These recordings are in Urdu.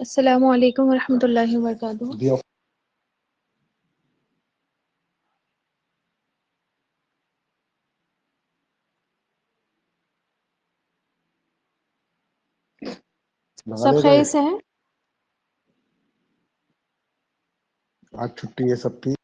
السلام علیکم ورحمۃ اللہ وبرکاتہ۔ سب خیر سے ہیں؟ آج چھٹی ہے سب کی۔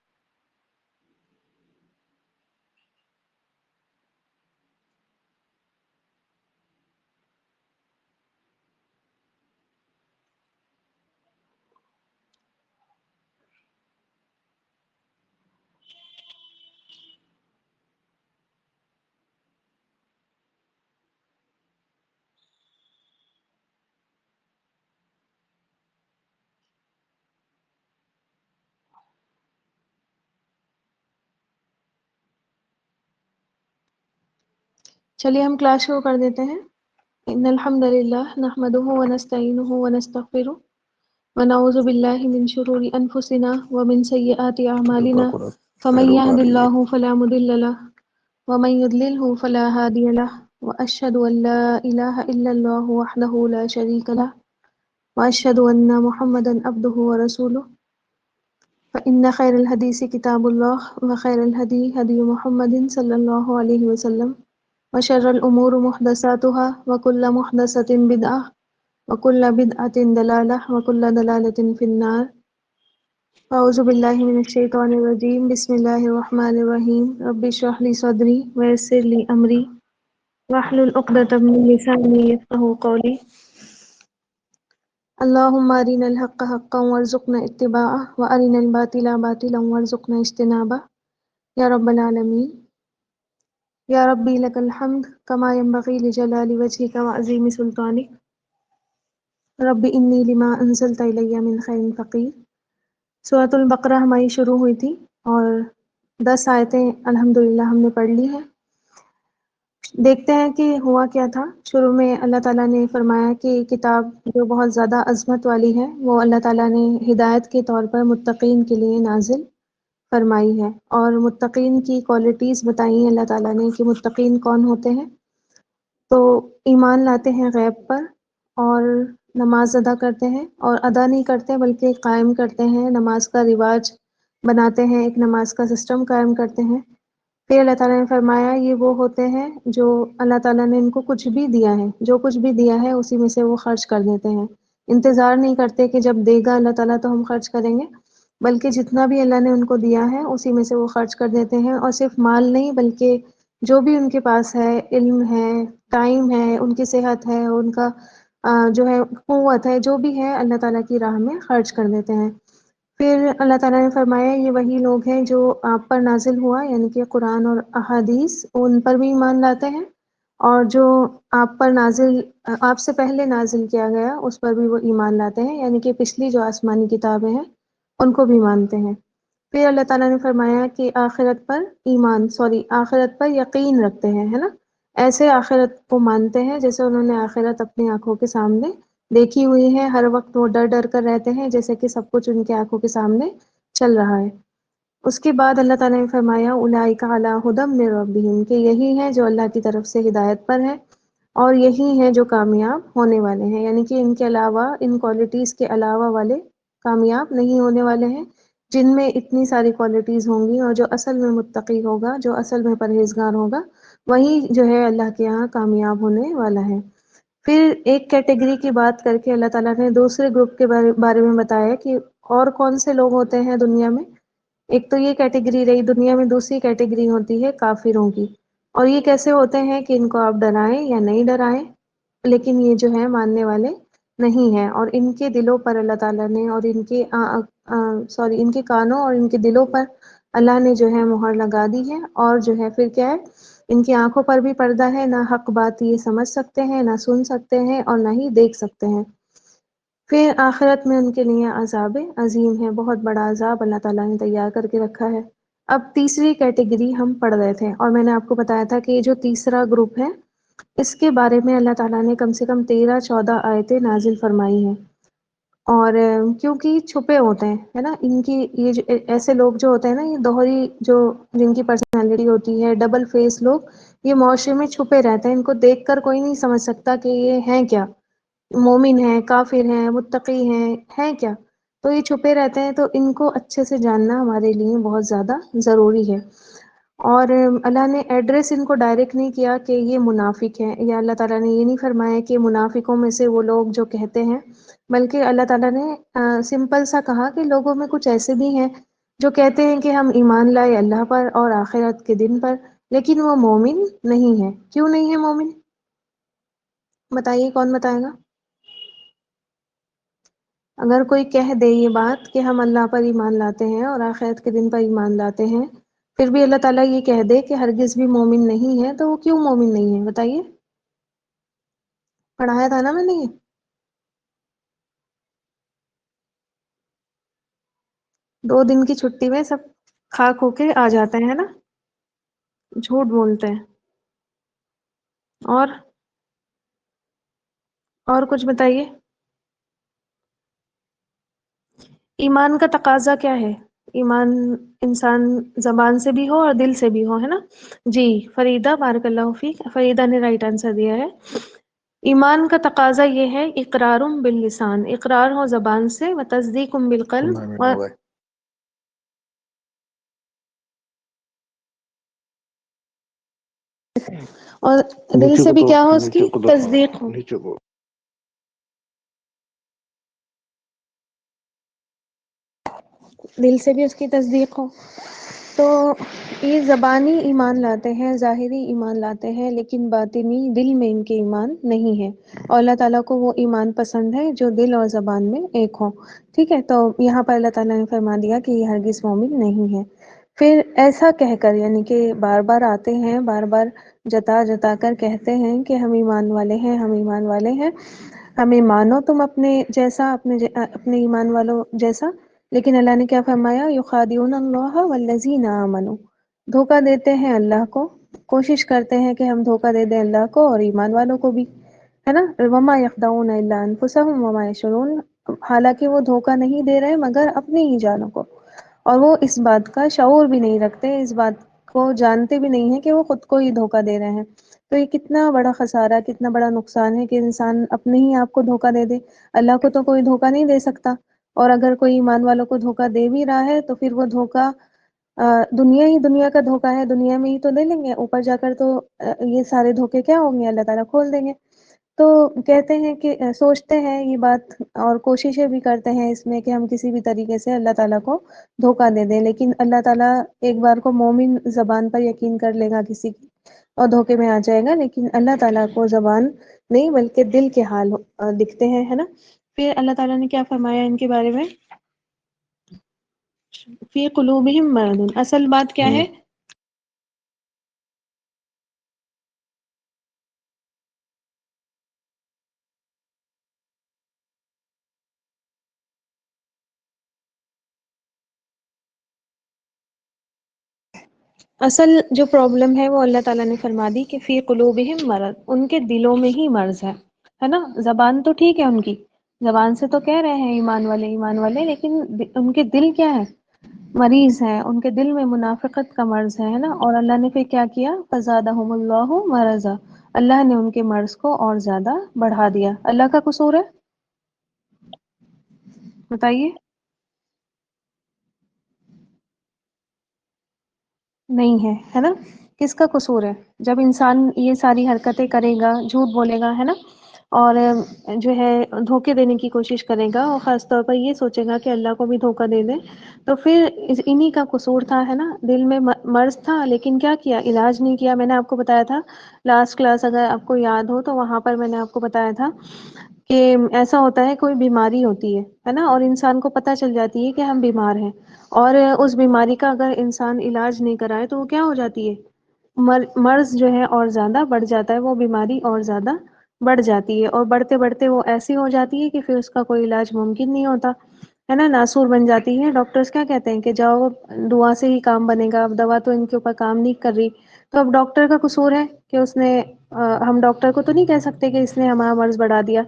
چلیے ہم کلاس شروع کر دیتے ہیں۔ ان الحمد للہ نحمده ونستعینه ونستغفره ونعوذ باللہ من شرور انفسنا ومن سیئات اعمالنا فمن يهد الله فلا مضل له ومن يضلله فلا هادي له واشهد ان لا اله الا الله وحده لا شريك له واشهد ان محمدا عبده ورسوله فان خير الحديث كتاب الله وخير الهدي هدي محمد صلى الله عليه وسلم وشر الأمور محدثاتها وكل محدثة بدعة وكل بدعة ضلالة وكل ضلالة في النار۔ أعوذ بالله من الشيطان الرجيم، بسم الله الرحمن الرحيم، رب اشرح لي صدري ويسر لي أمري واحلل عقدة من لساني يفقهوا قولي۔ اللهم أرنا الحق حقا وارزقنا اتباعه وأرنا الباطل باطلا وارزقنا اجتنابه يا رب العالمين۔ یا ربی لک الحمد کما ینبغی لجلال وجہک وعظیم سلطانک رب انی لما انزلت الی من خیر فقیر۔ سورۃ البقرہ ہماری شروع ہوئی تھی اور 10 آیتیں الحمدللہ ہم نے پڑھ لی ہیں۔ دیکھتے ہیں کہ ہوا کیا تھا۔ شروع میں اللہ تعالیٰ نے فرمایا کہ کتاب جو بہت زیادہ عظمت والی ہے وہ اللہ تعالیٰ نے ہدایت کے طور پر متقین کے لیے نازل فرمائی ہے، اور متقین کی کوالٹیز بتائی ہیں اللہ تعالیٰ نے کہ متقین کون ہوتے ہیں۔ تو ایمان لاتے ہیں غیب پر، اور نماز ادا کرتے ہیں، اور ادا نہیں کرتے بلکہ قائم کرتے ہیں، نماز کا رواج بناتے ہیں، ایک نماز کا سسٹم قائم کرتے ہیں۔ پھر اللہ تعالیٰ نے فرمایا یہ وہ ہوتے ہیں جو اللہ تعالیٰ نے ان کو کچھ بھی دیا ہے، جو کچھ بھی دیا ہے اسی میں سے وہ خرچ کر دیتے ہیں۔ انتظار نہیں کرتے کہ جب دے گا اللہ تعالیٰ تو ہم خرچ کریں گے، بلکہ جتنا بھی اللہ نے ان کو دیا ہے اسی میں سے وہ خرچ کر دیتے ہیں۔ اور صرف مال نہیں بلکہ جو بھی ان کے پاس ہے، علم ہے، ٹائم ہے، ان کی صحت ہے، ان کا جو ہے قوت ہے، جو بھی ہے اللہ تعالیٰ کی راہ میں خرچ کر دیتے ہیں۔ پھر اللہ تعالیٰ نے فرمایا یہ وہی لوگ ہیں جو آپ پر نازل ہوا یعنی کہ قرآن اور احادیث ان پر بھی ایمان لاتے ہیں، اور جو آپ پر نازل آپ سے پہلے نازل کیا گیا اس پر بھی وہ ایمان لاتے ہیں، یعنی کہ پچھلی جو آسمانی کتابیں ہیں ان کو بھی مانتے ہیں۔ پھر اللہ تعالیٰ نے فرمایا کہ آخرت پر یقین رکھتے ہیں، ہے نا، ایسے آخرت کو مانتے ہیں جیسے انہوں نے آخرت اپنی آنکھوں کے سامنے دیکھی ہوئی ہے۔ ہر وقت وہ ڈر ڈر کر رہتے ہیں جیسے کہ سب کچھ ان کی آنکھوں کے سامنے چل رہا ہے۔ اس کے بعد اللہ تعالیٰ نے فرمایا اولئک علی ھدی من ربہم، کہ یہی ہیں جو اللہ کی طرف سے ہدایت پر ہیں، اور یہی ہیں جو کامیاب ہونے والے ہیں، یعنی کہ ان کے علاوہ، ان کوالٹیز کے علاوہ والے کامیاب نہیں ہونے والے ہیں۔ جن میں اتنی ساری کوالٹیز ہوں گی اور جو اصل میں متقی ہوگا، جو اصل میں پرہیزگار ہوگا، وہی جو ہے اللہ کے ہاں کامیاب ہونے والا ہے۔ پھر ایک کیٹیگری کی بات کر کے اللہ تعالیٰ نے دوسرے گروپ کے بارے میں بتایا کہ اور کون سے لوگ ہوتے ہیں دنیا میں۔ ایک تو یہ کیٹیگری رہی، دنیا میں دوسری کیٹیگری ہوتی ہے کافروں کی، اور یہ کیسے ہوتے ہیں کہ ان کو آپ ڈرائیں یا نہیں ڈرائیں لیکن یہ جو ہے ماننے والے نہیں ہیں، اور ان کے دلوں پر اللہ تعالیٰ نے، اور ان کے کانوں اور ان کے دلوں پر اللہ نے جو ہے مہر لگا دی ہے، اور جو ہے پھر کیا ہے، ان کی آنکھوں پر بھی پردہ ہے، نہ حق بات یہ سمجھ سکتے ہیں، نہ سن سکتے ہیں، اور نہ ہی دیکھ سکتے ہیں۔ پھر آخرت میں ان کے لیے عذاب عظیم ہے، بہت بڑا عذاب اللہ تعالیٰ نے تیار کر کے رکھا ہے۔ اب تیسری کیٹیگری ہم پڑھ رہے تھے، اور میں نے آپ کو بتایا تھا کہ یہ جو تیسرا گروپ ہے اس کے بارے میں اللہ تعالیٰ نے کم سے کم 13-14 آیتیں نازل فرمائی ہیں، اور کیونکہ چھپے ہوتے ہیں، ہے نا، ان کی یہ ایسے لوگ جو ہوتے ہیں نا، یہ دوہری جن کی پرسنالٹی ہوتی ہے، ڈبل فیس لوگ، یہ معاشرے میں چھپے رہتے ہیں، ان کو دیکھ کر کوئی نہیں سمجھ سکتا کہ یہ ہیں کیا، مومن ہیں، کافر ہیں، متقی ہیں کیا؟ تو یہ چھپے رہتے ہیں، تو ان کو اچھے سے جاننا ہمارے لیے بہت زیادہ ضروری ہے۔ اور اللہ نے ایڈریس ان کو ڈائریکٹ نہیں کیا کہ یہ منافق ہیں، یا اللہ تعالیٰ نے یہ نہیں فرمایا کہ منافقوں میں سے وہ لوگ جو کہتے ہیں، بلکہ اللہ تعالیٰ نے سمپل سا کہا کہ لوگوں میں کچھ ایسے بھی ہیں جو کہتے ہیں کہ ہم ایمان لائے اللہ پر اور آخرت کے دن پر، لیکن وہ مومن نہیں ہے۔ کیوں نہیں ہے مومن؟ بتائیے، کون بتائے گا؟ اگر کوئی کہہ دے یہ بات کہ ہم اللہ پر ایمان لاتے ہیں اور آخرت کے دن پر ایمان لاتے ہیں، پھر بھی اللہ تعالیٰ یہ کہہ دے کہ ہرگز بھی مومن نہیں ہے، تو وہ کیوں مومن نہیں ہے؟ بتائیے، پڑھایا تھا نا میں نے یہ۔ 2 دن کی چھٹی میں سب خاک ہو کے آ جاتے ہیں نا، جھوٹ بولتے ہیں۔ اور کچھ بتائیے۔ ایمان کا تقاضا کیا ہے؟ ایمان انسان زبان سے بھی ہو اور دل سے بھی ہو، ہے نا؟ جی، فریدہ، بارک اللہ فیک، فریدہ نے رائٹ آنسر دیا ہے۔ ایمان کا تقاضا یہ ہے، اقرار باللسان، اقرار ہو زبان سے، و تصدیق بالقلب، اور دل نیچے سے کو بھی تو کیا ہو، اس نیچے کی کو دو، تصدیق ہو۔ نیچے کو۔ دل سے بھی اس کی تصدیق ہو۔ تو یہ زبانی ایمان لاتے ہیں، ظاہری ایمان لاتے ہیں، لیکن باطنی دل میں ان کے ایمان نہیں ہے، اور اللہ تعالیٰ کو وہ ایمان پسند ہے جو دل اور زبان میں ایک ہو۔ ٹھیک ہے، تو یہاں پر اللہ تعالیٰ نے فرما دیا کہ یہ ہرگز مومن نہیں ہے۔ پھر ایسا کہہ کر، یعنی کہ بار بار آتے ہیں، بار بار جتا جتا کر کہتے ہیں کہ ہم ایمان والے ہیں، ہم ایمان والے ہیں، ہمیں مانو تم اپنے جیسا، اپنے ایمان والوں جیسا، لیکن اللہ نے کیا فرمایا؟ یخادعون اللہ والذین آمنوا، دھوکہ دیتے ہیں اللہ کو، کوشش کرتے ہیں کہ ہم دھوکہ دے دیں اللہ کو اور ایمان والوں کو بھی، ہے نا؟ وما یخدعون الا انفسهم وما یشعرون، حالانکہ وہ دھوکہ نہیں دے رہے مگر اپنی ہی جانوں کو، اور وہ اس بات کا شعور بھی نہیں رکھتے، اس بات کو جانتے بھی نہیں ہیں کہ وہ خود کو ہی دھوکہ دے رہے ہیں۔ تو یہ کتنا بڑا خسارہ، کتنا بڑا نقصان ہے کہ انسان اپنے ہی آپ کو دھوکہ دے دے۔ اللہ کو تو کوئی دھوکہ نہیں دے سکتا، اور اگر کوئی ایمان والوں کو دھوکہ دے بھی رہا ہے تو پھر وہ دھوکہ دنیا کا دھوکہ ہے، دنیا میں ہی تو دے لیں گے، اوپر جا کر تو یہ سارے دھوکے کیا ہوں گے؟ اللہ تعالیٰ کھول دیں گے۔ تو کہتے ہیں کہ سوچتے ہیں یہ بات اور کوششیں بھی کرتے ہیں اس میں کہ ہم کسی بھی طریقے سے اللہ تعالیٰ کو دھوکہ دے دیں، لیکن اللہ تعالیٰ ایک بار کو مومن زبان پر یقین کر لے گا کسی کی اور دھوکے میں آ جائے گا، لیکن اللہ تعالیٰ کو زبان نہیں بلکہ دل کے حال دکھتے ہیں، ہے نا؟ پھر اللہ تعالیٰ نے کیا فرمایا ان کے بارے میں؟ فی قلوبہم مرض، اصل بات کیا ہے؟ اصل جو پرابلم ہے وہ اللہ تعالیٰ نے فرما دی کہ فی قلوبہم مرض، ان کے دلوں میں ہی مرض ہے نا؟ زبان تو ٹھیک ہے ان کی، زبان سے تو کہہ رہے ہیں ایمان والے ایمان والے، لیکن ان کے دل کیا ہے؟ مریض ہیں، ان کے دل میں منافقت کا مرض ہے نا؟ اور اللہ نے پھر کیا کیا؟ فزادہم اللہ مرضا، اللہ نے ان کے مرض کو اور زیادہ بڑھا دیا۔ اللہ کا قصور ہے؟ بتائیے۔ نہیں ہے، ہے نا؟ کس کا قصور ہے؟ جب انسان یہ ساری حرکتیں کرے گا، جھوٹ بولے گا، ہے نا، اور جو ہے دھوکے دینے کی کوشش کرے گا، اور خاص طور پر یہ سوچے گا کہ اللہ کو بھی دھوکہ دے دے، تو پھر انہی کا قصور تھا، ہے نا؟ دل میں مرض تھا، لیکن کیا کیا؟ علاج نہیں کیا۔ میں نے آپ کو بتایا تھا لاسٹ کلاس، اگر آپ کو یاد ہو تو وہاں پر میں نے آپ کو بتایا تھا کہ ایسا ہوتا ہے، کوئی بیماری ہوتی ہے نا، اور انسان کو پتہ چل جاتی ہے کہ ہم بیمار ہیں، اور اس بیماری کا اگر انسان علاج نہیں کرائے تو وہ کیا ہو جاتی ہے؟ مرض جو ہے اور زیادہ بڑھ جاتا ہے، وہ بیماری اور زیادہ بڑھ جاتی ہے، اور بڑھتے بڑھتے وہ ایسی ہو جاتی ہے کہ پھر اس کا کوئی علاج ممکن نہیں ہوتا، ہے نا؟ ناسور بن جاتی ہے۔ ڈاکٹرز کیا کہتے ہیں کہ جاؤ، دعا سے ہی کام بنے گا، اب دوا تو ان کے اوپر کام نہیں کر رہی، تو اب ڈاکٹر کا قصور ہے کہ اس نے ہم ڈاکٹر کو تو نہیں کہہ سکتے کہ اس نے ہمارا مرض بڑھا دیا،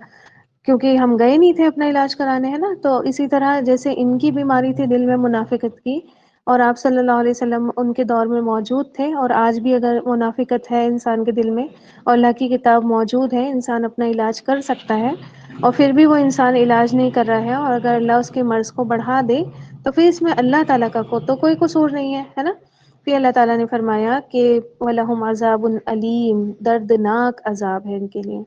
کیونکہ ہم گئے نہیں تھے اپنا علاج کرانے، ہے نا؟ تو اسی طرح جیسے ان کی بیماری تھی دل میں منافقت کی، اور آپ صلی اللہ علیہ وسلم ان کے دور میں موجود تھے، اور آج بھی اگر منافقت ہے انسان کے دل میں اور اللہ کی کتاب موجود ہے، انسان اپنا علاج کر سکتا ہے، اور پھر بھی وہ انسان علاج نہیں کر رہا ہے، اور اگر اللہ اس کے مرض کو بڑھا دے تو پھر اس میں اللہ تعالیٰ کا تو کوئی قصور نہیں ہے نا. پھر اللہ تعالیٰ نے فرمایا کہ وَلَهُمْ عَذَابٌ أَلِيمٌ، دردناک عذاب ہے ان کے لیے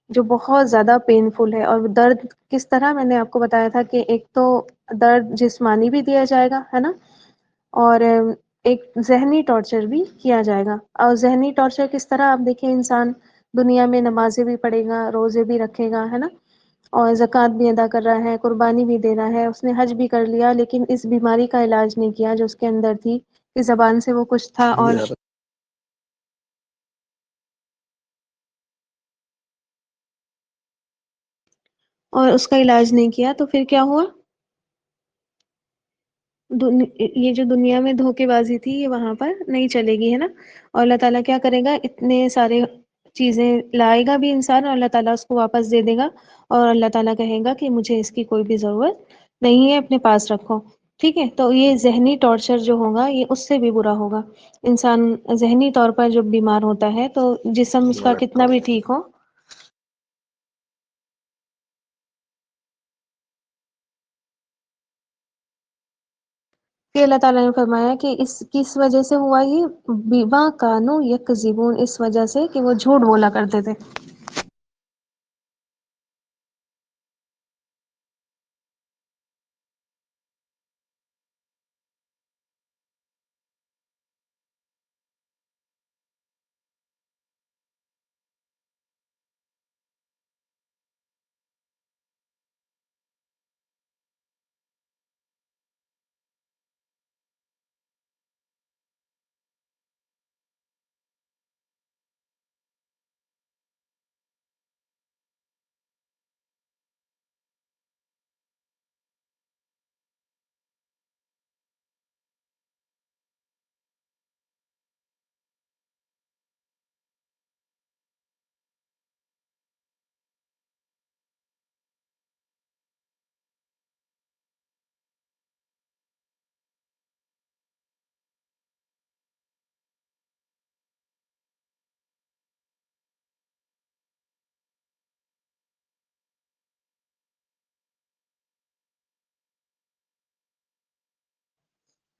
جو بہت زیادہ پینفل ہے. اور درد کس طرح، میں نے آپ کو بتایا تھا کہ ایک تو درد جسمانی بھی دیا جائے گا ہے نا، اور ایک ذہنی ٹارچر بھی کیا جائے گا. اور ذہنی ٹارچر کس طرح، آپ دیکھیں انسان دنیا میں نمازیں بھی پڑھے گا، روزے بھی رکھے گا ہے نا، اور زکوٰۃ بھی ادا کر رہا ہے، قربانی بھی دے رہا ہے، اس نے حج بھی کر لیا، لیکن اس بیماری کا علاج نہیں کیا جو اس کے اندر تھی، کہ زبان سے وہ کچھ تھا اور اس کا علاج نہیں کیا، تو پھر کیا ہوا؟ یہ جو دنیا میں دھوکے بازی تھی یہ وہاں پر نہیں چلے گی ہے نا. اور اللہ تعالیٰ کیا کرے گا، اتنے سارے چیزیں لائے گا بھی انسان، اور اللہ تعالیٰ اس کو واپس دے دے گا، اور اللہ تعالیٰ کہے گا کہ مجھے اس کی کوئی بھی ضرورت نہیں ہے، اپنے پاس رکھو. ٹھیک ہے، تو یہ ذہنی ٹارچر جو ہوگا یہ اس سے بھی برا ہوگا. انسان ذہنی طور پر جب بیمار ہوتا ہے تو جسم اس کا کتنا بھی ٹھیک ہو، کہ اللہ تعالیٰ نے فرمایا کہ اس کس وجہ سے ہوا، یہ بیما کانو یکذبون، اس وجہ سے کہ وہ جھوٹ بولا کرتے تھے.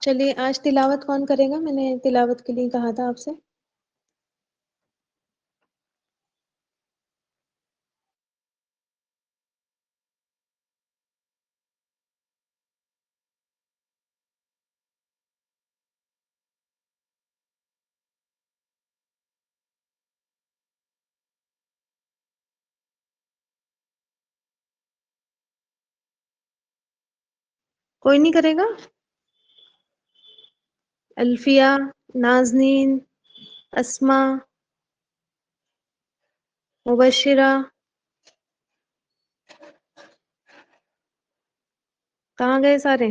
چلیے آج تلاوت کون کرے گا؟ میں نے تلاوت کے لیے کہا تھا آپ سے. کوئی نہیں کرے گا؟ الفیہ، نازنین، اسما، مبشرہ، کہاں گئے سارے؟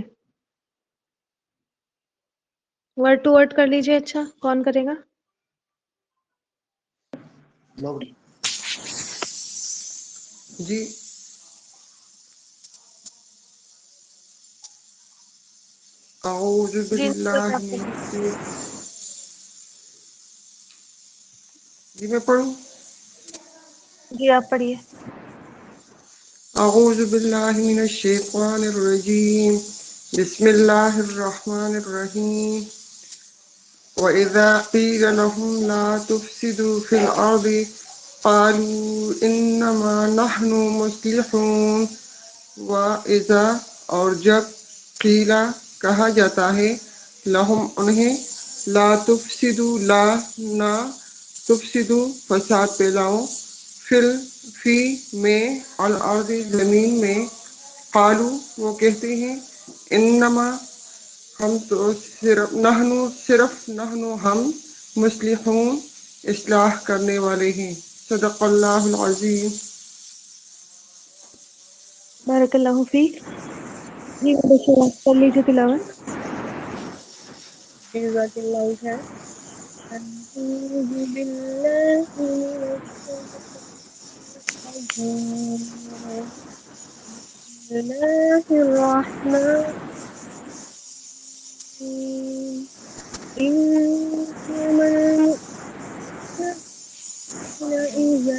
ورڈ ٹو ورڈ کر لیجئے. اچھا کون کرے گا؟ جی اعوذ جی باللہ من جی میں پڑھوں. جی آپ پڑھیے. اعوذ باللہ من الشیطان الرجیم، بسم اللہ الرحمن الرحیم. وَإِذَا قِيلَ لَهُمْ لَا تُفْسِدُوا فِي الْأَرْضِ قَالُوا إِنَّمَا نَحْنُ مُصْلِحُونَ. وَإِذَا اور جب قیلا کہا جاتا ہے، لہم انہیں، لا تفسدوا لا نہ، تفسدوا فساد پھیلاؤ، فی میں، الارض زمین میں، قالو وہ کہتے ہیں، انما ہم تو صرف، نحنو ہم، مصلحون اصلاح کرنے والے ہیں. صدق اللہ العظیم. بارک اللہ فیک. جی مبشرہ کر لیجیے تلاوت. جزاک اللہ خیر. أعوذ بالله من الشيطان الرجيم. بسم الله الرحمن الرحيم. إنما المؤمنون إذا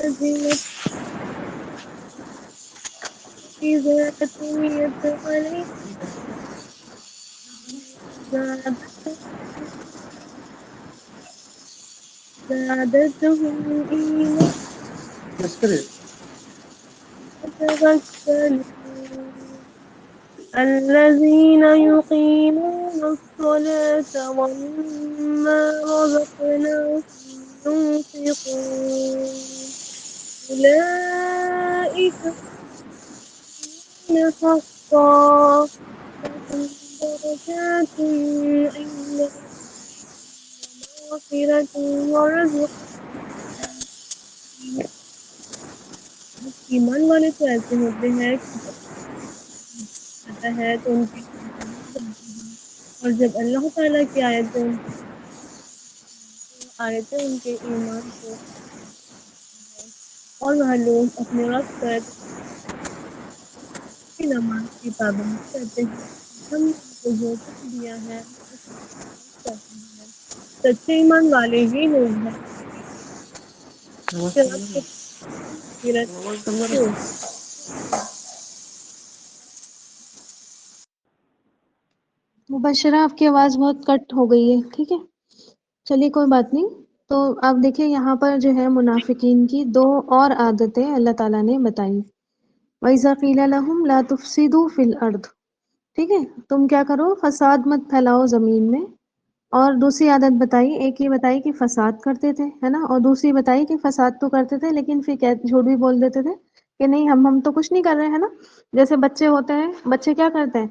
أزمت إذا تليت عليهم زادتهم إيمانا يتوكلون الذين يقيمون الصلاة ومما رزقناهم ينفقون أولئك الذين حقا لهم درجات عند مغفرة ورزق كريم. ایمان والے تو ایسے ہوتے ہیں کہ جب آتا ہے تو ان کے ایمان بڑھ جاتے ہیں، اور جب اللہ تعالیٰ کی آیتیں ان کے آیتیں ان کے ایمان کو ہیں، اور وہ لوگ اپنے وقت پر کی نماز کی پابندی کرتے ہیں، ہم نے ان کو جو کچھ دیا ہے وہ اس میں سے خرچ کرتے ہیں۔ سچے ایمان والے ہی لوگ ہیں کہ رب کے مغفرت کو مبشرہ آپ کی آواز بہت کٹ ہو گئی ہے، ٹھیک ہے، چلیے کوئی بات نہیں۔ تو آپ دیکھیں یہاں پر جو ہے منافقین کی دو اور عادتیں اللہ تعالیٰ نے بتائیں۔ وَإِذَا قِيلَ لَهُمْ لَا تُفْسِدُوا فِي الْأَرْضِ، ٹھیک ہے، تم کیا کرو، فساد مت پھیلاؤ زمین میں۔ اور دوسری عادت بتائی، ایک یہ بتائی کہ فساد کرتے تھے، ہے نا، اور دوسری بتائی کہ فساد تو کرتے تھے لیکن پھر جھوٹ بھی بول دیتے تھے کہ نہیں ہم تو کچھ نہیں کر رہے ہیں، نا۔ جیسے بچے ہوتے ہیں، بچے کیا کرتے ہیں،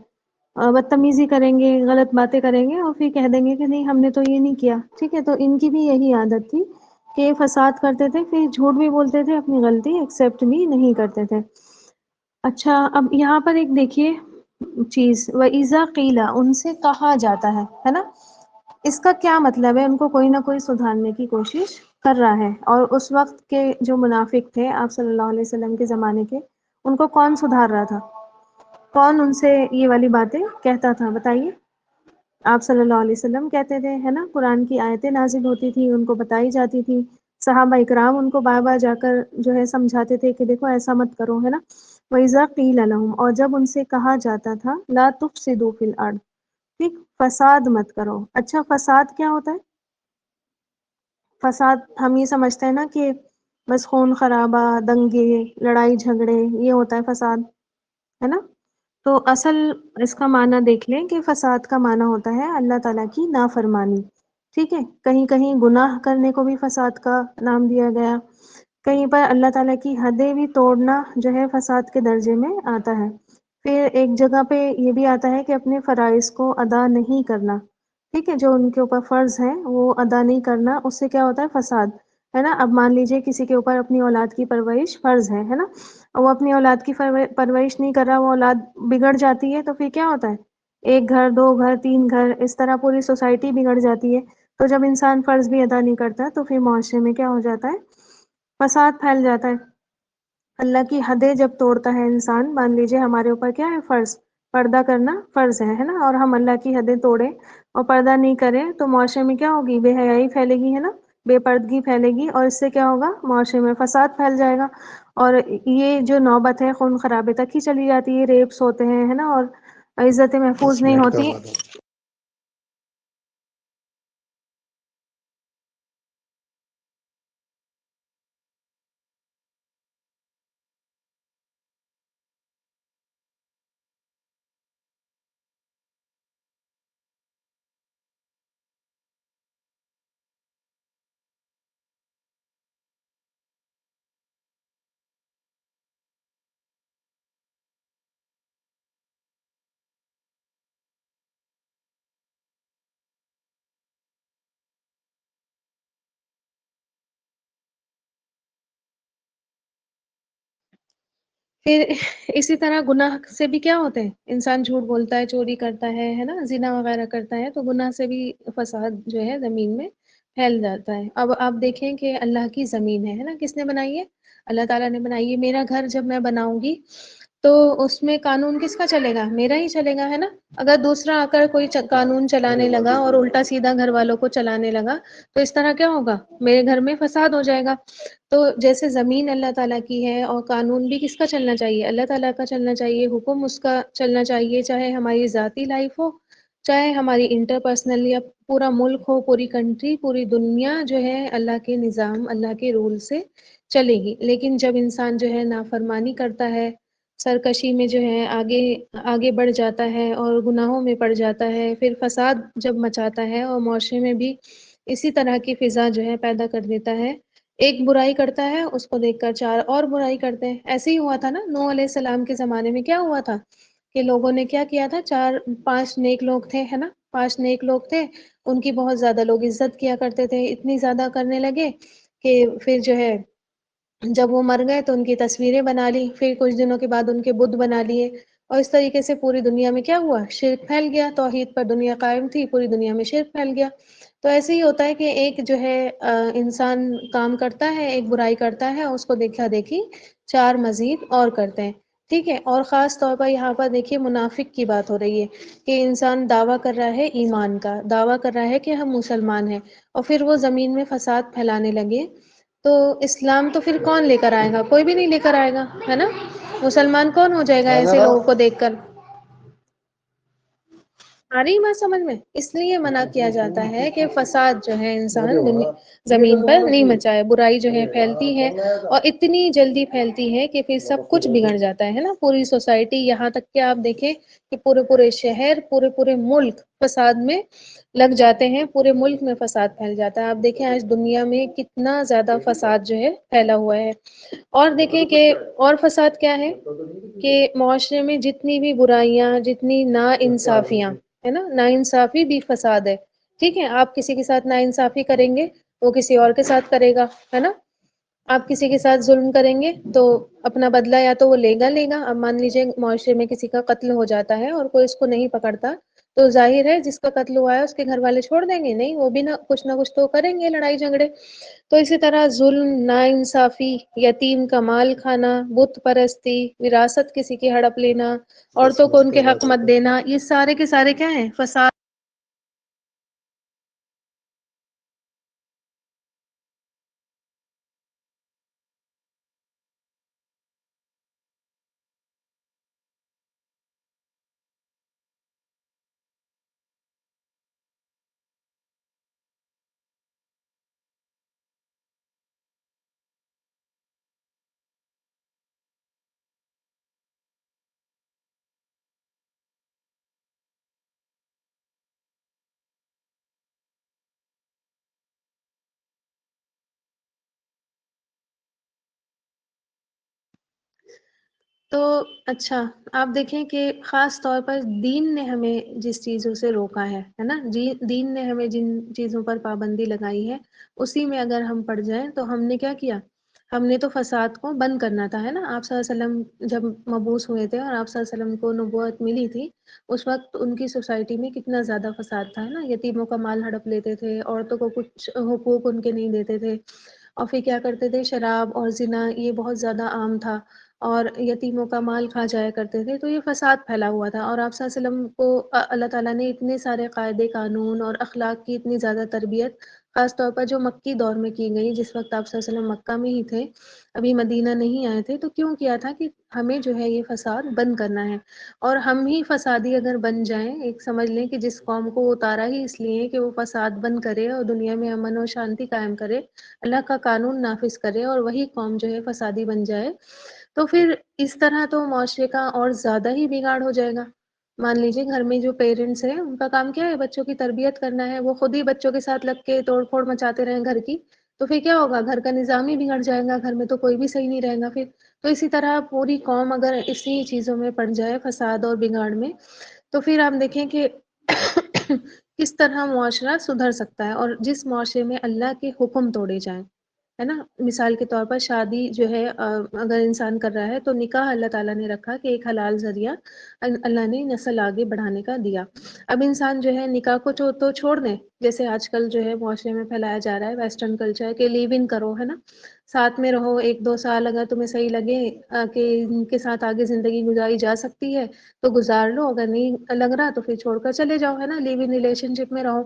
بدتمیزی کریں گے، غلط باتیں کریں گے اور پھر کہہ دیں گے کہ نہیں ہم نے تو یہ نہیں کیا، ٹھیک ہے۔ تو ان کی بھی یہی عادت تھی کہ فساد کرتے تھے، پھر جھوٹ بھی بولتے تھے، اپنی غلطی ایکسیپٹ بھی نہیں کرتے تھے۔ اچھا، اب یہاں پر ایک دیکھیے چیز، وَإِذَا قِيلَ، ان سے کہا جاتا ہے نا، اس کا کیا مطلب ہے، ان کو کوئی نہ کوئی سدھارنے کی کوشش کر رہا ہے۔ اور اس وقت کے جو منافق تھے آپ صلی اللہ علیہ وسلم کے زمانے کے، ان کو کون سدھار رہا تھا، کون ان سے یہ والی باتیں کہتا تھا، بتائیے۔ آپ صلی اللہ علیہ وسلم کہتے تھے، ہے نا، قرآن کی آیتیں نازل ہوتی تھی، ان کو بتائی جاتی تھی، صحابہ اکرام ان کو بار بار جا کر جو ہے سمجھاتے تھے کہ دیکھو ایسا مت کرو، ہے نا۔ وَإِذَا قِيلَ لَهُمْ، اور جب ان سے کہا جاتا تھا، لَا تُفْسِدُوا فِي الْأَرْضِ، ٹھیک، فساد مت کرو۔ اچھا، فساد کیا ہوتا ہے؟ فساد ہم یہ سمجھتے ہیں نا کہ بس خون خرابہ، دنگے، لڑائی جھگڑے، یہ ہوتا ہے فساد، ہے نا۔ تو اصل اس کا معنی دیکھ لیں کہ فساد کا معنی ہوتا ہے اللہ تعالیٰ کی نافرمانی، ٹھیک ہے۔ کہیں کہیں گناہ کرنے کو بھی فساد کا نام دیا گیا، کہیں پر اللہ تعالیٰ کی حدیں بھی توڑنا جو ہے فساد کے درجے میں آتا ہے۔ پھر ایک جگہ پہ یہ بھی آتا ہے کہ اپنے فرائض کو ادا نہیں کرنا، ٹھیک ہے، جو ان کے اوپر فرض ہیں وہ ادا نہیں کرنا، اس سے کیا ہوتا ہے، فساد، ہے نا۔ اب مان لیجئے کسی کے اوپر اپنی اولاد کی پرورش فرض ہے نا، اور وہ اپنی اولاد کی پرورش نہیں کر رہا، وہ اولاد بگڑ جاتی ہے، تو پھر کیا ہوتا ہے، ایک گھر، دو گھر، تین گھر، اس طرح پوری سوسائٹی بگڑ جاتی ہے۔ تو جب انسان فرض بھی ادا نہیں کرتا تو پھر معاشرے میں کیا ہو جاتا ہے، فساد پھیل جاتا ہے۔ اللہ کی حدیں جب توڑتا ہے انسان، مان لیجئے ہمارے اوپر کیا ہے، فرض، پردہ کرنا فرض ہے نا، اور ہم اللہ کی حدیں توڑیں اور پردہ نہیں کریں تو معاشرے میں کیا ہوگی، بے حیائی پھیلے گی، ہے نا، بے پردگی پھیلے گی، اور اس سے کیا ہوگا، معاشرے میں فساد پھیل جائے گا۔ اور یہ جو نوبت ہے خون خرابے تک ہی چلی جاتی ہے، ریپس ہوتے ہیں، ہے نا، اور عزتیں محفوظ نہیں ہوتی۔ پھر اسی طرح گناہ سے بھی کیا ہوتے ہیں، انسان جھوٹ بولتا ہے، چوری کرتا ہے نا، زنا وغیرہ کرتا ہے، تو گناہ سے بھی فساد جو ہے زمین میں پھیل جاتا ہے۔ اب آپ دیکھیں کہ اللہ کی زمین ہے نا، کس نے بنائی ہے، اللہ تعالیٰ نے بنائی ہے۔ میرا گھر جب میں بناؤں گی تو اس میں قانون کس کا چلے گا؟ میرا ہی چلے گا، ہے نا؟ اگر دوسرا آ کر کوئی قانون چلانے لگا اور الٹا سیدھا گھر والوں کو چلانے لگا تو اس طرح کیا ہوگا؟ میرے گھر میں فساد ہو جائے گا۔ تو جیسے زمین اللہ تعالیٰ کی ہے اور قانون بھی کس کا چلنا چاہیے؟ اللہ تعالیٰ کا چلنا چاہیے، حکم اس کا چلنا چاہیے، چاہے ہماری ذاتی لائف ہو، چاہے ہماری انٹر پرسنل، یا پورا ملک ہو، پوری کنٹری، پوری دنیا جو ہے اللہ کے نظام، اللہ کے رول سے چلے گی۔ لیکن جب انسان جو ہے نافرمانی کرتا ہے، سرکشی میں جو ہے آگے آگے بڑھ جاتا ہے اور گناہوں میں پڑ جاتا ہے، پھر فساد جب مچاتا ہے اور معاشرے میں بھی اسی طرح کی فضا جو ہے پیدا کر دیتا ہے، ایک برائی کرتا ہے اس کو دیکھ کر چار اور برائی کرتے ہیں۔ ایسے ہی ہوا تھا نا نوح علیہ السلام کے زمانے میں، کیا ہوا تھا کہ لوگوں نے کیا کیا تھا؟ چار پانچ نیک لوگ تھے، ہے نا؟ پانچ نیک لوگ تھے، ان کی بہت زیادہ لوگ عزت کیا کرتے تھے، اتنی زیادہ کرنے لگے کہ پھر جو ہے جب وہ مر گئے تو ان کی تصویریں بنا لی، پھر کچھ دنوں کے بعد ان کے بت بنا لیے، اور اس طریقے سے پوری دنیا میں کیا ہوا؟ شرک پھیل گیا۔ توحید پر دنیا قائم تھی، پوری دنیا میں شرک پھیل گیا۔ تو ایسے ہی ہوتا ہے کہ ایک جو ہے انسان کام کرتا ہے، ایک برائی کرتا ہے، اس کو دیکھا دیکھی چار مزید اور کرتے ہیں، ٹھیک ہے؟ اور خاص طور پر یہاں پر دیکھیے منافق کی بات ہو رہی ہے کہ انسان دعویٰ کر رہا ہے ایمان کا، دعویٰ کر رہا ہے کہ ہم مسلمان ہیں، اور پھر وہ زمین میں فساد پھیلانے لگے، تو اسلام تو پھر کون لے کر آئے گا؟ کوئی بھی نہیں لے کر آئے گا، ہے نا؟ مسلمان کون ہو جائے گا ایسے لوگوں کو دیکھ کر؟ آ رہی بات سمجھ میں؟ اس لیے منع کیا جاتا ہے کہ فساد جو ہے انسان زمین پر نہیں مچائے، برائی جو ہے پھیلتی ہے اور اتنی جلدی پھیلتی ہے کہ پھر سب کچھ بگڑ جاتا ہے نا؟ پوری سوسائٹی، یہاں تک کہ آپ دیکھیں کہ پورے شہر، پورے ملک فساد میں لگ جاتے ہیں، پورے ملک میں فساد پھیل جاتا ہے۔ آپ دیکھیں آج دنیا میں کتنا زیادہ فساد جو ہے پھیلا ہوا ہے، اور دیکھیں کہ اور فساد کیا ہے کہ معاشرے میں جتنی بھی برائیاں، جتنی نا انصافیاں، ہے نا؟ نا انصافی بھی فساد ہے، ٹھیک ہے؟ آپ کسی کے ساتھ نا انصافی کریں گے وہ کسی اور کے ساتھ کرے گا، ہے نا؟ آپ کسی کے ساتھ ظلم کریں گے تو اپنا بدلہ یا تو وہ لے گا۔ اب مان لیجیے معاشرے میں کسی کا قتل ہو جاتا ہے اور کوئی اس کو نہیں پکڑتا، تو ظاہر ہے جس کا قتل ہوا ہے اس کے گھر والے چھوڑ دیں گے؟ نہیں، وہ بھی نہ کچھ تو کریں گے، لڑائی جھگڑے۔ تو اسی طرح ظلم، ناانصافی، یتیم کا مال کھانا، بت پرستی، وراثت کسی کی ہڑپ لینا، عورتوں کو ان کے حق مت دینا، یہ سارے کے سارے کیا ہیں؟ فساد۔ تو اچھا، آپ دیکھیں کہ خاص طور پر دین نے ہمیں جس چیزوں سے روکا ہے نا؟ دین نے ہمیں جن چیزوں پر پابندی لگائی ہے اسی میں اگر ہم پڑ جائیں تو ہم نے کیا کیا؟ ہم نے تو فساد کو بند کرنا تھا، ہے نا؟ آپ صلی اللہ علیہ وسلم جب مبعوث ہوئے تھے اور آپ صلی اللہ علیہ وسلم کو نبوت ملی تھی، اس وقت ان کی سوسائٹی میں کتنا زیادہ فساد تھا، ہے نا؟ یتیموں کا مال ہڑپ لیتے تھے، عورتوں کو کچھ حقوق ان کے نہیں دیتے تھے، اور پھر کیا کرتے تھے؟ شراب اور زنا یہ بہت زیادہ عام تھا، اور یتیموں کا مال کھا جایا کرتے تھے، تو یہ فساد پھیلا ہوا تھا۔ اور آپ صلی اللہ علیہ وسلم کو اللہ تعالیٰ نے اتنے سارے قاعدے قانون اور اخلاق کی اتنی زیادہ تربیت خاص طور پر جو مکی دور میں کی گئی، جس وقت آپ صلی اللہ علیہ وسلم مکہ میں ہی تھے، ابھی مدینہ نہیں آئے تھے، تو کیوں کیا تھا کہ ہمیں جو ہے یہ فساد بند کرنا ہے، اور ہم ہی فسادی اگر بن جائیں، ایک سمجھ لیں کہ جس قوم کو اتارا ہی اس لیے کہ وہ فساد بند کرے اور دنیا میں امن و شانتی قائم کرے، اللہ کا قانون نافذ کرے، اور وہی قوم جو ہے فسادی بن جائے، تو پھر اس طرح تو معاشرے کا اور زیادہ ہی بگاڑ ہو جائے گا۔ مان لیجیے گھر میں جو پیرنٹس ہیں ان کا کام کیا ہے؟ بچوں کی تربیت کرنا ہے، وہ خود ہی بچوں کے ساتھ لگ کے توڑ پھوڑ مچاتے رہیں گھر کی، تو پھر کیا ہوگا؟ گھر کا نظام ہی بگڑ جائے گا، گھر میں تو کوئی بھی صحیح نہیں رہے گا پھر۔ تو اسی طرح پوری قوم اگر اسی چیزوں میں پڑ جائے، فساد اور بگاڑ میں، تو پھر آپ دیکھیں کہ کس طرح معاشرہ سدھر سکتا ہے، اور جس معاشرے میں اللہ کے حکم توڑے جائیں، ہے نا. مثال کے طور پر شادی جو ہے اگر انسان کر رہا ہے تو نکاح اللہ تعالیٰ نے رکھا کہ ایک حلال ذریعہ اللہ نے نسل آگے بڑھانے کا دیا. اب انسان جو ہے نکاح کو تو چھوڑ دیں، جیسے آج کل جو ہے معاشرے میں پھیلایا جا رہا ہے ویسٹرن کلچر کہ لیو ان کرو، ہے نا، ساتھ میں رہو 1-2 سال، اگر تمہیں صحیح لگے کہ ان کے ساتھ آگے زندگی گزاری جا سکتی ہے تو گزار لو، اگر نہیں لگ رہا تو پھر چھوڑ کر چلے جاؤ، ہے نا، لیو ان ریلیشن شپ میں رہو.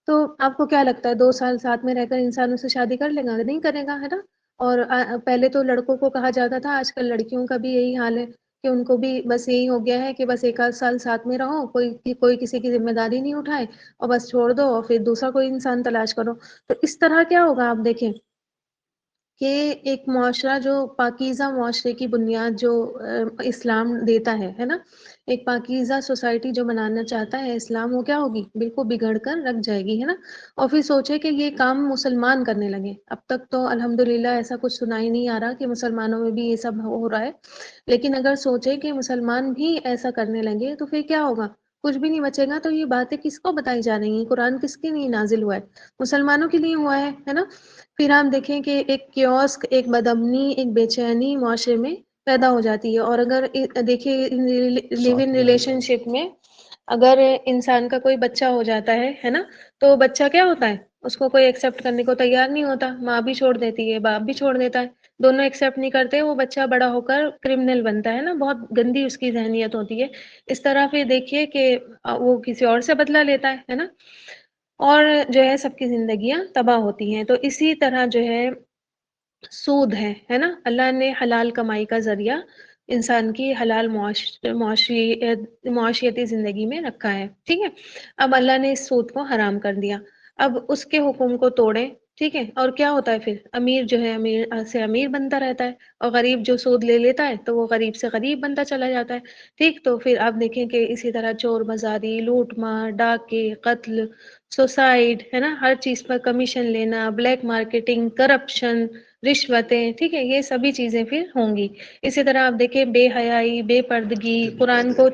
تو آپ کو کیا لگتا ہے 2 سال ساتھ میں رہ کر انسان اسے شادی کر لے گا؟ نہیں کرے گا، ہے نا. اور پہلے تو لڑکوں کو کہا جاتا تھا، آج کل لڑکیوں کا بھی یہی حال ہے کہ ان کو بھی بس یہی ہو گیا ہے کہ بس 1 آدھ سال ساتھ میں رہو، کوئی کسی کی ذمہ داری نہیں اٹھائے اور بس چھوڑ دو اور پھر دوسرا کوئی انسان تلاش کرو. تو اس طرح کیا ہوگا آپ دیکھیں کہ ایک معاشرہ جو پاکیزہ معاشرے کی بنیاد جو اسلام دیتا ہے نا، ایک پاکیزہ سوسائٹی جو بنانا چاہتا ہے اسلام، وہ کیا ہوگی؟ بالکل بگڑ کر رکھ جائے گی، ہے نا. اور پھر سوچے کہ یہ کام مسلمان کرنے لگے. اب تک تو الحمدللہ ایسا کچھ سنا ہی نہیں آ رہا کہ مسلمانوں میں بھی یہ سب ہو رہا ہے، لیکن اگر سوچے کہ مسلمان بھی ایسا کرنے لگے تو پھر کیا ہوگا؟ کچھ بھی نہیں بچے گا. تو یہ باتیں کس کو بتائی جا رہی ہیں؟ قرآن کس کے لیے نازل ہوا ہے؟ مسلمانوں کے لیے ہوا ہے نا. پھر ہم دیکھیں کہ ایک کیوسک، ایک بدامنی، ایک بے چینی معاشرے میں پیدا ہو جاتی ہے. اور اگر دیکھیے لیو ان ریلیشن شپ میں اگر انسان کا کوئی بچہ ہو جاتا ہے نا، تو بچہ کیا ہوتا ہے؟ اس کو کوئی ایکسیپٹ کرنے کو تیار نہیں ہوتا. ماں بھی چھوڑ دیتی ہے، باپ بھی چھوڑ دیتا ہے، دونوں ایکسیپٹ نہیں کرتے. وہ بچہ بڑا ہو کر کرمنل بنتا ہے نا، بہت گندی اس کی ذہنیت ہوتی ہے. اس طرح پھر دیکھیے کہ وہ کسی اور سے بدلہ لیتا ہے نا، اور جو ہے سب کی زندگیاں تباہ ہوتی ہیں. تو اسی طرح جو ہے سود ہے نا، اللہ نے حلال کمائی کا ذریعہ انسان کی حلال معاشیتی زندگی میں رکھا ہے. ٹھیک ہے، اب اللہ نے اس سود کو حرام کر دیا. اب اس کے حکم کو توڑے، ٹھیک ہے، اور کیا ہوتا ہے پھر؟ امیر جو ہے امیر سے امیر بنتا رہتا ہے، اور غریب جو سود لے لیتا ہے تو وہ غریب سے غریب بنتا چلا جاتا ہے. ٹھیک، تو پھر آپ دیکھیں کہ اسی طرح چور بازاری، لوٹ مار، ڈاکے، قتل، سوسائڈ، ہے نا، ہر چیز پر کمیشن لینا، بلیک مارکیٹنگ، کرپشن، رشوتیں، ٹھیک ہے، یہ سبھی چیزیں پھر ہوں گی. اسی طرح آپ دیکھیں بے حیائی، بے پردگی، قرآن کو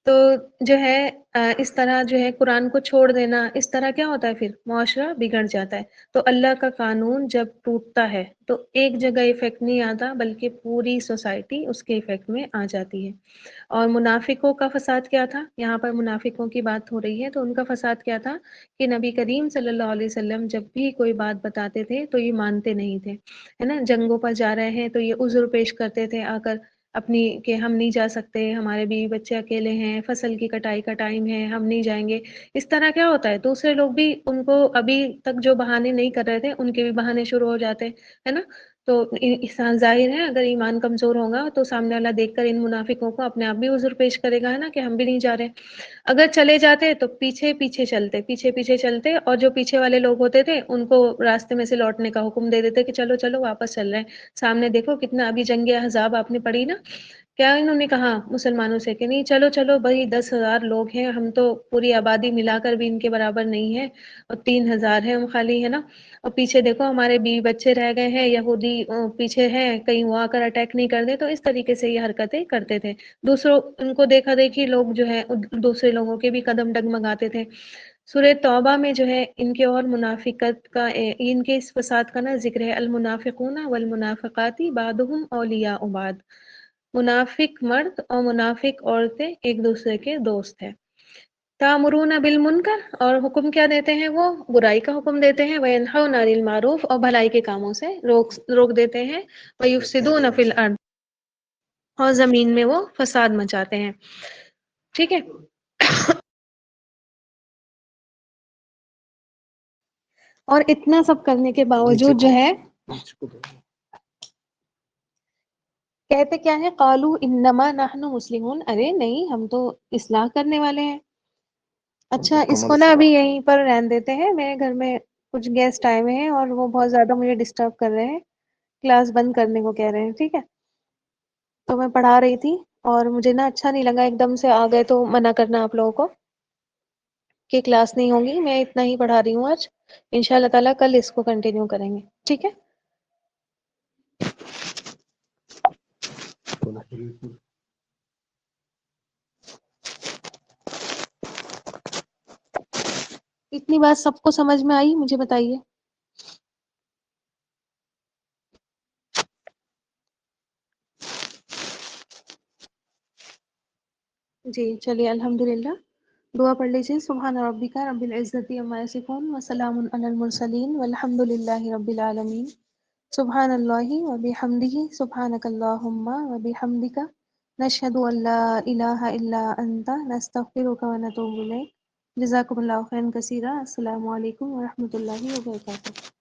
تو جو ہے اس طرح جو ہے قرآن کو چھوڑ دینا، اس طرح کیا ہوتا ہے؟ پھر معاشرہ بگڑ جاتا ہے. تو اللہ کا قانون جب ٹوٹتا ہے تو ایک جگہ ایفیکٹ نہیں آتا بلکہ پوری سوسائٹی اس کے ایفیکٹ میں آ جاتی ہے. اور منافقوں کا فساد کیا تھا؟ یہاں پر منافقوں کی بات ہو رہی ہے، تو ان کا فساد کیا تھا کہ نبی کریم صلی اللہ علیہ وسلم جب بھی کوئی بات بتاتے تھے تو یہ مانتے نہیں تھے، ہے نا. جنگوں پر جا رہے ہیں تو یہ عذر پیش کرتے تھے آ کر اپنی کہ ہم نہیں جا سکتے، ہمارے بیوی بچے اکیلے ہیں، فصل کی کٹائی کا ٹائم ہے، ہم نہیں جائیں گے. اس طرح کیا ہوتا ہے؟ دوسرے لوگ بھی ان کو ابھی تک جو بہانے نہیں کر رہے تھے ان کے بھی بہانے شروع ہو جاتے ہے نا. تو ظاہر ہے اگر ایمان کمزور ہوگا تو سامنے والا دیکھ کر ان منافقوں کو اپنے آپ بھی عذر پیش کرے گا، ہے نا، کہ ہم بھی نہیں جا رہے. اگر چلے جاتے تو پیچھے پیچھے چلتے اور جو پیچھے والے لوگ ہوتے تھے ان کو راستے میں سے لوٹنے کا حکم دے دیتے کہ چلو چلو واپس چل رہے ہیں. سامنے دیکھو کتنا ابھی جنگ احزاب آپ نے پڑھی نا، کیا انہوں نے کہا مسلمانوں سے کہ نہیں چلو چلو بھائی 10,000 لوگ ہیں، ہم تو پوری آبادی ملا کر بھی ان کے برابر نہیں ہے، اور 3,000 ہیں ہم خالی، ہے نا. اور پیچھے دیکھو ہمارے بیوی بچے رہ گئے ہیں، یہودی پیچھے ہیں، کہیں وہ آ کر اٹیک نہیں کر دے. تو اس طریقے سے یہ حرکتیں کرتے تھے. دوسروں ان کو دیکھا دیکھی لوگ جو ہے دوسرے لوگوں کے بھی قدم ڈگمگاتے تھے. سورہ توبہ میں جو ہے ان کے اور منافقت کا ان کے اس فساد کا نا ذکر ہے. المنافقون والمنافقات بعضهم اولیاء بعض، منافق مرد اور منافق عورتیں ایک دوسرے کے دوست ہیں. تامرون بالمنکر، اور حکم کیا دیتے ہیں؟ وہ برائی کا حکم دیتے ہیں. وینہون عن المعروف، اور بھلائی کے کاموں سے روک دیتے ہیں. ویفسدون فی الارض، اور زمین میں وہ فساد مچاتے ہیں. ٹھیک ہے، اور اتنا سب کرنے کے باوجود جو ہے کہتے کیا ہے؟ قالوا انما نحن مسلمون، ارے نہیں ہم تو اصلاح کرنے والے ہیں. اچھا اس کو نا ابھی یہیں پر رہن دیتے ہیں، میرے گھر میں کچھ گیسٹ آئے ہوئے ہیں اور وہ بہت زیادہ مجھے ڈسٹرب کر رہے ہیں، کلاس بند کرنے کو کہہ رہے ہیں. ٹھیک ہے، تو میں پڑھا رہی تھی اور مجھے نا اچھا نہیں لگا ایک دم سے آ گئے تو منع کرنا آپ لوگوں کو کہ کلاس نہیں ہوگی. میں اتنا ہی پڑھا رہی ہوں آج، انشاء اللہ تعالیٰ کل اس کو کنٹینیو کریں گے. ٹھیک ہے، اتنی بات سب کو سمجھ میں آئی؟ مجھے بتائیے۔ جی چلیے الحمدللہ، دعا پڑھ لیجیے۔ سبحان ربک رب العزت عما یصفون وسلام علی المرسلین والحمد للہ رب العالمین۔ سبحان اللہ وبحمدہ، سبحانک اللہم وبحمدک، نشہد ان لا الہ الا انت، نستغفرک ونتوب الیک۔ جزاکم اللہ خیرا کثیرا۔ السلام علیکم ورحمۃ اللہ وبرکاتہ۔